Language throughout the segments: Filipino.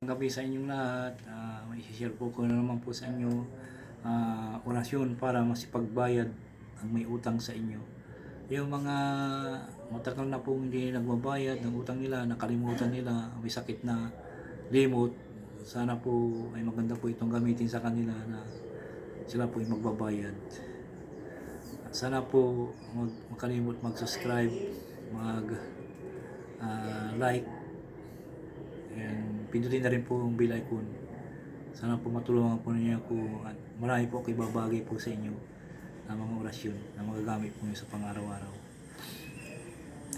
Gabi sa inyong lahat, may share po ko na naman po sa inyo orasyon para masipagbayad ang may utang sa inyo. Yung mga matagal na pong hindi nagbabayad ng utang nila, nakalimutan nila, may sakit na limot, sana po ay maganda po itong gamitin sa kanila na sila po ay magbabayad. Sana po magkalimot mag-subscribe, mag-like, and pindutin na rin po yung bell icon. Sana po matulungan po niyo ako at marami po ako ibabagay po sa inyo na mga orasyon na magagamit po niyo sa pang-araw-araw.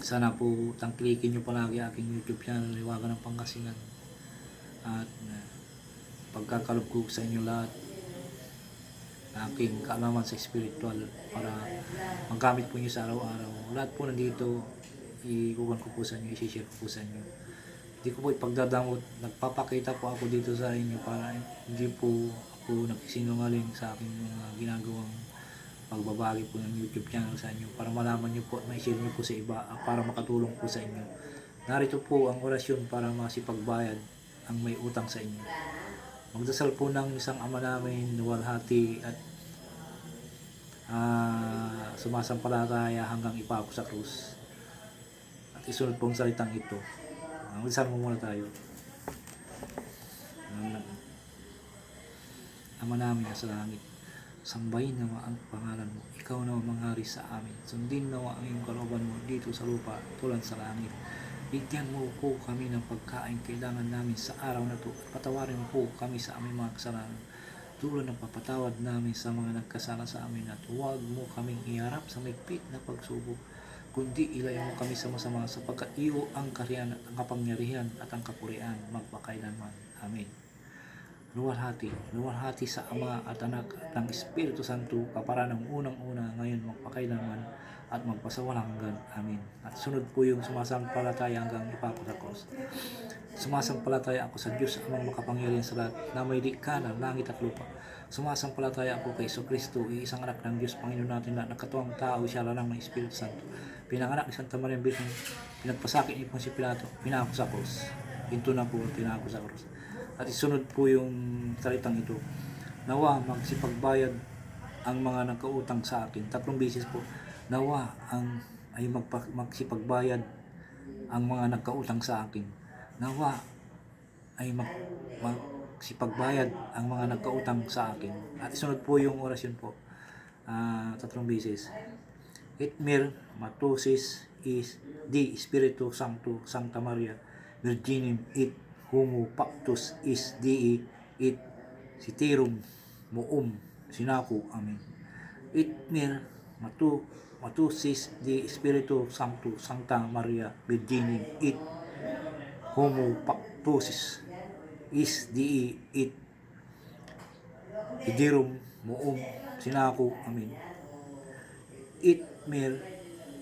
Sana po tangkilikin niyo palagi aking YouTube channel, Liwagan ng Pangasinan, at pagkakalob ko sa inyo lahat na aking kaalaman sa spiritual para magamit po niyo sa araw-araw. Lahat po nandito ikukuhan ko po sa inyo, i-share ko po sa inyo. Hindi ko po ipagdadamot, nagpapakita po ako dito sa inyo para hindi po ako nagsinungaling sa aking mga ginagawang pagbabagi po ng YouTube channel sa inyo para malaman nyo po at ma-share nyo po sa iba para makatulong po sa inyo. Narito po ang orasyon para masipagbayad ang may utang sa inyo. Magdasal po ng isang Ama namin, luwalhati at sumasampalataya hanggang ipako sa krus. At isunod pong salitang ito. Magdasal mo muna tayo. Ama namin sa langit, sambahin nawa ang pangalan mo. Ikaw nawa manghari sa amin. Sundin nawa ang iyong kalooban mo dito sa lupa tulad sa langit. Bigyan mo po kami ng pagkain kailangan namin sa araw na ito. At patawarin mo po kami sa aming mga kasalanan tulad ng papatawad namin sa mga nagkasala sa amin. At huwag mo kaming iharap sa mahigpit na pagsubok, kundi ilayo mo kami sa masama, sapagkat iyo ang kaharian at ang kapangyarihan at ang kapurian magpakailanman. Amen. Luwalhati sa Ama at Anak at ng Espiritu Santo, kapara ng unang-una, ngayon, magpakailanman at magpasawalang hanggan. Amen. At sunod po yung sumasampalataya hanggang ipako sa krus. Sumasampalataya ako sa Diyos amang makapangyarihan sa lahat, na may likha ng langit at lupa. Sumasampalataya ako kay Jesucristo, isang anak ng Diyos, Panginoon natin, na nagkatuwang tao, siya lang ng Espiritu Santo. Pinanganak ni Santa Maria Virgen, pinagpasakit ni Poncio Pilato, pinako sa krus. Ito na po, pinako sa krus. At isunod po yung salitang ito. Nawa magsipagbayad ang mga nagkautang sa akin. 3 beses po. Nawa ay magsipagbayad ang mga nagkautang sa akin. Nawa ay magsipagbayad ang mga nagkautang sa akin. At isunod po yung orasyon po. 3 beses. Itmir matusis is di Espiritu Sancto Sancta Maria Virginim it Homo Pactus is Dei it Citerum Moum Sinaku. Amen. Itmir matusis di Espiritu Sancto Sancta Maria Virginim it Homo Pactus is Dei it Citerum Moum Sinaku. Amen. Itmir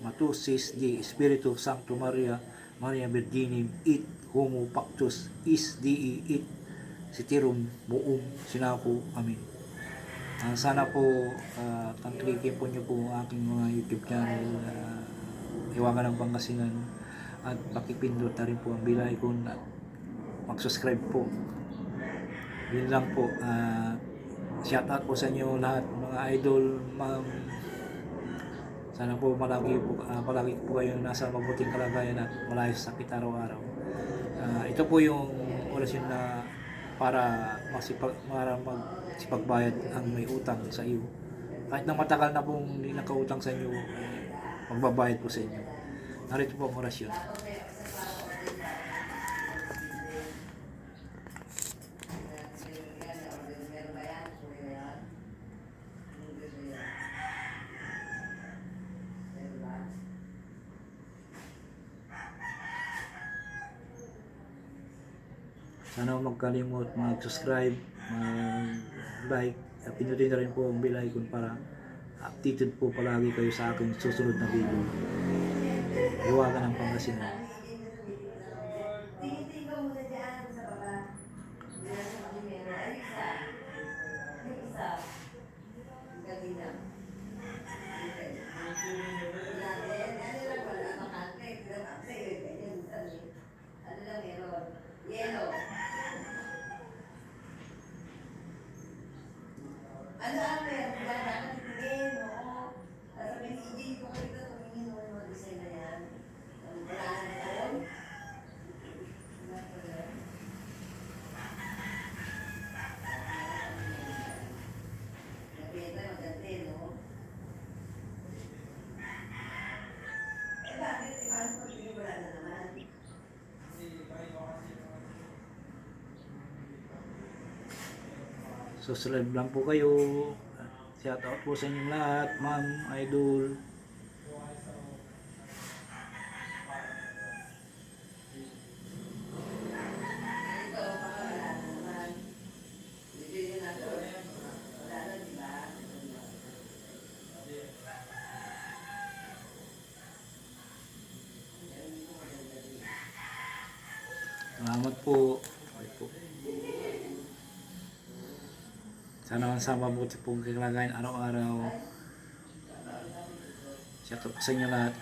matusis di Espiritu Sancto Maria Virginim it Homo Pactus is Dei it Citerum Moum Sinaku. Amen. Sana po tangkilikin po niyo po ang aking mga YouTube channel, Liwagan ng Pangasinan, at pakipindot na rin po ang bell icon at mag-subscribe po. Yun lang po. Shout out po sa inyo lahat mga idol, ma'am. Sana po palagi po kayo nasa mabuting kalagayan at malayo sa sakit araw-araw. Ito po yung orasyon na para magsipagbayad ang may utang sa iyo. Kahit na matagal na pong hindi nakautang sa inyo, magbabayad po sa inyo. Narito po ang orasyon. Sana magkalimot mag-subscribe, mag-like, at pinutin na rin po ang bell icon para updated po palagi kayo sa aking susunod na video. Liwagan ng Pangasinan. Yellow. Ano ang meron? Diba? Dapat titingin, oo. Sabi ni EJ, kung ito tumingin mo yung mga design na yan. Wala na doon. Wala pa rin. Nabenta, maganda, no? Eh bakit? Eh paano pag wala na naman? Subscribe lang po kayo. Shout out po sa inyong lahat, ma'am, idol. Ito, baka wala na naman. Bibili na doon. Wala na, di ba? Salamat po. Okay po. Sana sa mabuti pong kalagayan araw-araw. Shout out po sa inyo lahat.